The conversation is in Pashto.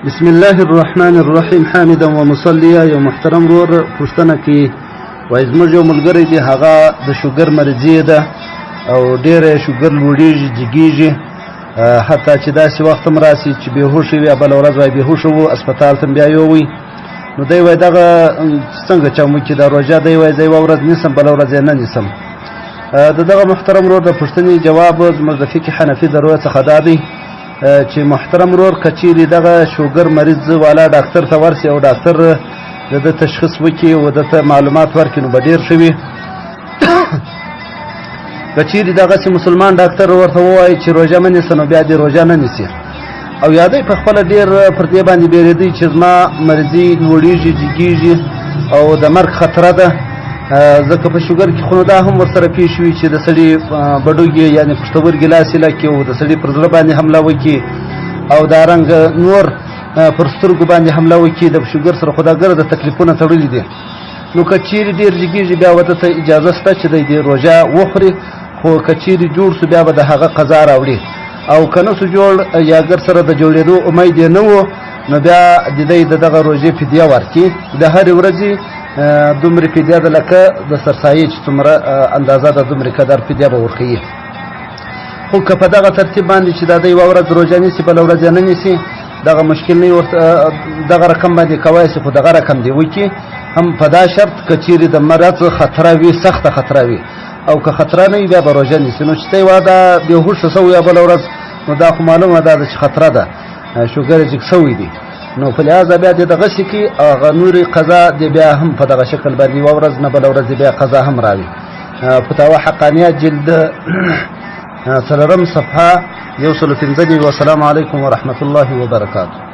بسم الله الرحمن الرحیم حامدا ومصلیا. یو محترم ورور پوښتنه کوي، وایي زموږ یو ملګری دی، هغه د شوګر مریضي ده او ډېره شوګر لوړېږي، جګېږي، حتی چې داسې وخت هم راسي چې بېهوښه وي، بله ورځ وایي بېهوښه وو، اسپتال ته بیا یووئ. نو دی وایي دغه څنګه چم وکړي دا روژه؟ دی وایي زه یوه ورځ نیسم، بله ورځ یې نه نیسم. د دغه محترم ورور د پوښتنې جواب زموږ د فقه حنفي د روی څخه دا دی چې محترم ورور که چیرې دغه شوګر مریض والا ډاکټر ته ورسي او ډاکټر د ده تشخیص وکړي او ده ته معلومات ورکړي نو به ډېر ښه وي. که چیرې دغسې مسلمان ډاکټر ورته ووایي چې روژه مه نیسه، نو بیا دې روژه نه نیسي. او یا دی په خپله ډېر پر دې باندې بیرېدی چې زما مریضي لوړېږي، جګېږي او د مرګ خطره ده. ځکه په شوګر کې خو نو دا هم ورسره پېښ وي چې د سړي بډوګې یعنې پښتورګي لاس یې لکې او د سړي پر زړه باندې حمله وکړي او دارنګه نور پر سترګو باندې حمله وکړي. د شوګر سره خو دا ګره د تکلیفونه تړلي دي. نو که چیرې ډېر جګېږي بیا به ته اجازه شته چې دی روژه وخوري، خو که چیرې جوړ سو بیا به د هغه قضا راوړي. او که نه سو جوړ یا ګر سره د جوړېدو امید یې نه و، نو بیا د دی د دغه روژې فدیه ورکړي. د هرې ورځې دومره فدیه ده لکه د سرسایې چې څومره اندازه ده دومره قدر فدیه به ورکوي. خو که په دغه ترتیب باندې چې دا د یوه ورځ روژه نیسي، بله ورځ یې نه نیسي، دغه مشکل نه ورته دغه رقم باندې کولی شي، خو دغه رقم دې وکړي. هم په دا شرط که چیرې د مرض خطره وي، سخته خطره وي، او که خطره نه وي بیا به روژه نیسي. نو چې ته یې دا بېهوښه شوی یا بله ورځ، نو دا خو معلومه ده چې خطره ده، شوګر یې جګ شوی دی. نو په لحاظه بیا دې دغسې کړي، هغه نورې قضا دې بیا هم په دغه شکل باندې یوه ورځ نه بله ورځ بیا قضا هم راوي. فتاوا حقانیه جلد 3 صفحه 115. والسلام علیکم ورحمة الله وبرکاته.